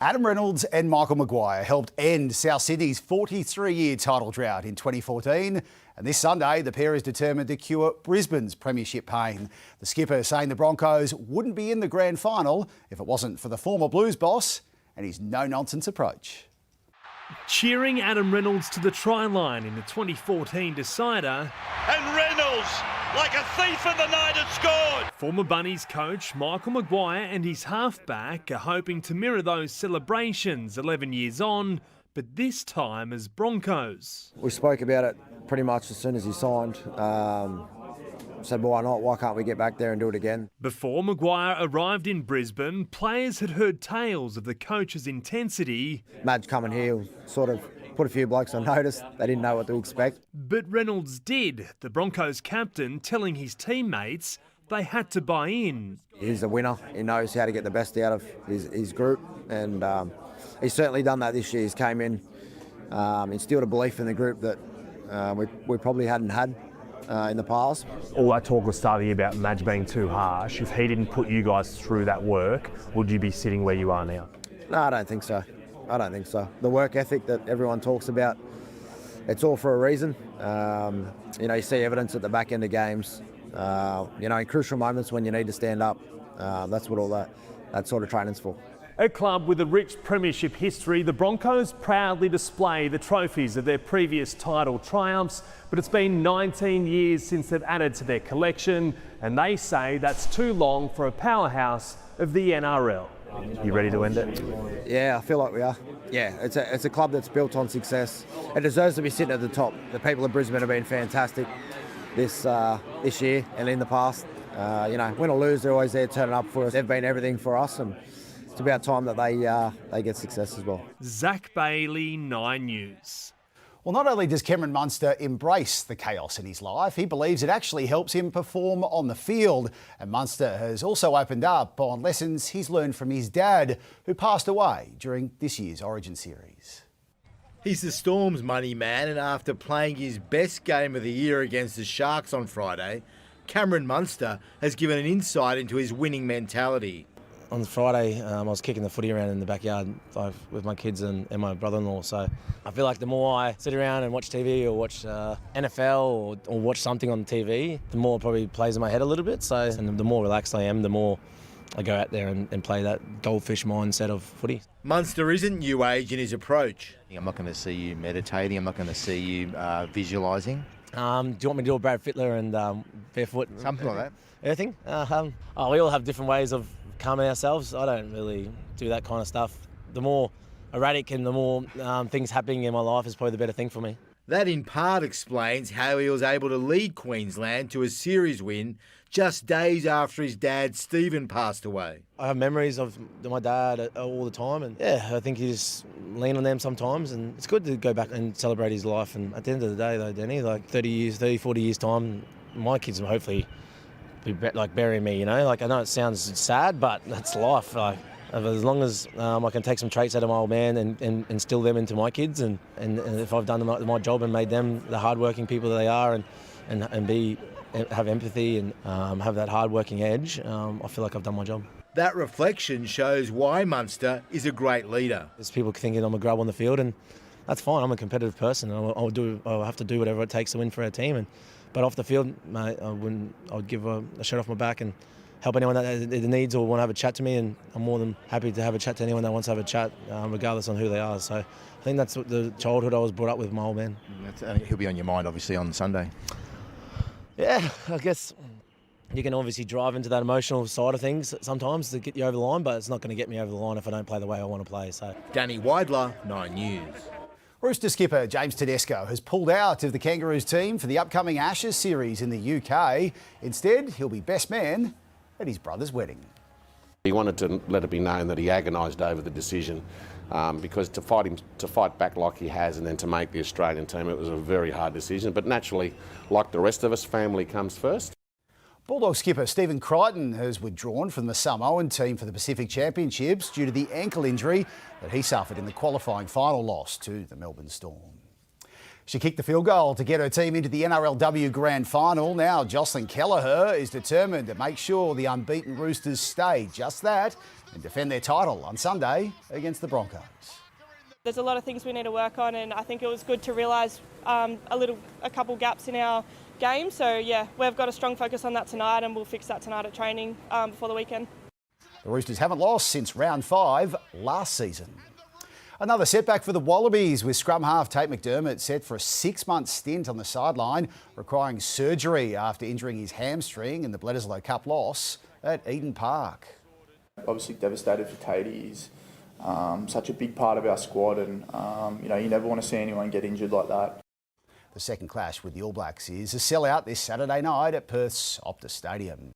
Adam Reynolds and Michael Maguire helped end South Sydney's 43-year title drought in 2014. And this Sunday, the pair is determined to cure Brisbane's premiership pain. The skipper saying the Broncos wouldn't be in the grand final if it wasn't for the former Blues boss and his no-nonsense approach. Cheering Adam Reynolds to the try line in the 2014 decider. And Reynolds, like a thief in the night, had scored. Former Bunnies coach Michael Maguire and his halfback are hoping to mirror those celebrations 11 years on, but this time as Broncos. We spoke about it pretty much as soon as he signed. Said, why not? Why can't we get back there and do it again? Before Maguire arrived in Brisbane, players had heard tales of the coach's intensity. Madge coming here sort of put a few blokes on notice. They didn't know what to expect. But Reynolds did, the Broncos captain telling his teammates they had to buy in. He's a winner. He knows how to get the best out of his group, and he's certainly done that this year. He's came in, instilled a belief in the group that we probably hadn't had in the past. All that talk was starting about Madge being too harsh. If he didn't put you guys through that work, would you be sitting where you are now? No, I don't think so. I don't think so. The work ethic that everyone talks about, it's all for a reason. You see evidence at the back end of games. In crucial moments when you need to stand up. That's what all that sort of training's for. A club with a rich premiership history, the Broncos proudly display the trophies of their previous title triumphs, but it's been 19 years since they've added to their collection, and they say that's too long for a powerhouse of the NRL. You ready to end it? Yeah, I feel like we are. Yeah, it's a club that's built on success. It deserves to be sitting at the top. The people of Brisbane have been fantastic this year and in the past. Win or lose, they're always there turning up for us. They've been everything for us, and it's about time that they get success as well. Zach Bailey, 9 News. Well, not only does Cameron Munster embrace the chaos in his life, he believes it actually helps him perform on the field. And Munster has also opened up on lessons he's learned from his dad, who passed away during this year's Origin series. He's the Storm's money man, and after playing his best game of the year against the Sharks on Friday, Cameron Munster has given an insight into his winning mentality. On Friday, I was kicking the footy around in the backyard with my kids and my brother-in-law. So I feel like the more I sit around and watch TV or watch NFL or watch something on TV, the more it probably plays in my head a little bit. And the more relaxed I am, the more I go out there and play that goldfish mindset of footy. Munster isn't new age in his approach. I'm not going to see you meditating. I'm not going to see you visualising. Do you want me to do a Brad Fittler and barefoot? Something like that. Anything? We all have different ways of calming ourselves. I don't really do that kind of stuff. The more erratic and the more things happening in my life is probably the better thing for me. That in part explains how he was able to lead Queensland to a series win just days after his dad Stephen passed away. I have memories of my dad all the time, and I think you just lean on them sometimes, and it's good to go back and celebrate his life. And at the end of the day though, Denny, like 40 years time, my kids will hopefully be burying me, I know it sounds sad, but that's life. As long as I can take some traits out of my old man and instill them into my kids, and if I've done my job and made them the hardworking people that they are, and have empathy and have that hardworking edge, I feel like I've done my job. That reflection shows why Munster is a great leader. There's people thinking I'm a grub on the field, and that's fine. I'm a competitive person. I'll have to do whatever it takes to win for our team. But off the field, mate, I'd give a shirt off my back and help anyone that needs or want to have a chat to me, and I'm more than happy to have a chat to anyone that wants to have a chat, regardless on who they are. So I think that's the childhood I was brought up with my old man. He'll be on your mind, obviously, on Sunday. Yeah, I guess you can obviously drive into that emotional side of things sometimes to get you over the line, but it's not going to get me over the line if I don't play the way I want to play. So, Danny Weidler, 9 News. Rooster skipper James Tedesco has pulled out of the Kangaroos team for the upcoming Ashes series in the UK. Instead, he'll be best man at his brother's wedding. He wanted to let it be known that he agonised over the decision because to fight back like he has and then to make the Australian team, it was a very hard decision. But naturally, like the rest of us, family comes first. Bulldog skipper Stephen Crichton has withdrawn from the Samoan team for the Pacific Championships due to the ankle injury that he suffered in the qualifying final loss to the Melbourne Storm. She kicked the field goal to get her team into the NRLW Grand Final. Now Jocelyn Kelleher is determined to make sure the unbeaten Roosters stay just that and defend their title on Sunday against the Broncos. There's a lot of things we need to work on, and I think it was good to realise a couple gaps in our game. So yeah, we've got a strong focus on that tonight, and we'll fix that tonight at training before the weekend. The Roosters haven't lost since round 5 last season. Another setback for the Wallabies, with scrum half Tate McDermott set for a 6-month stint on the sideline, requiring surgery after injuring his hamstring in the Bledisloe Cup loss at Eden Park. Obviously devastated for Tate. He's such a big part of our squad, and you never want to see anyone get injured like that. The second clash with the All Blacks is a sellout this Saturday night at Perth's Optus Stadium.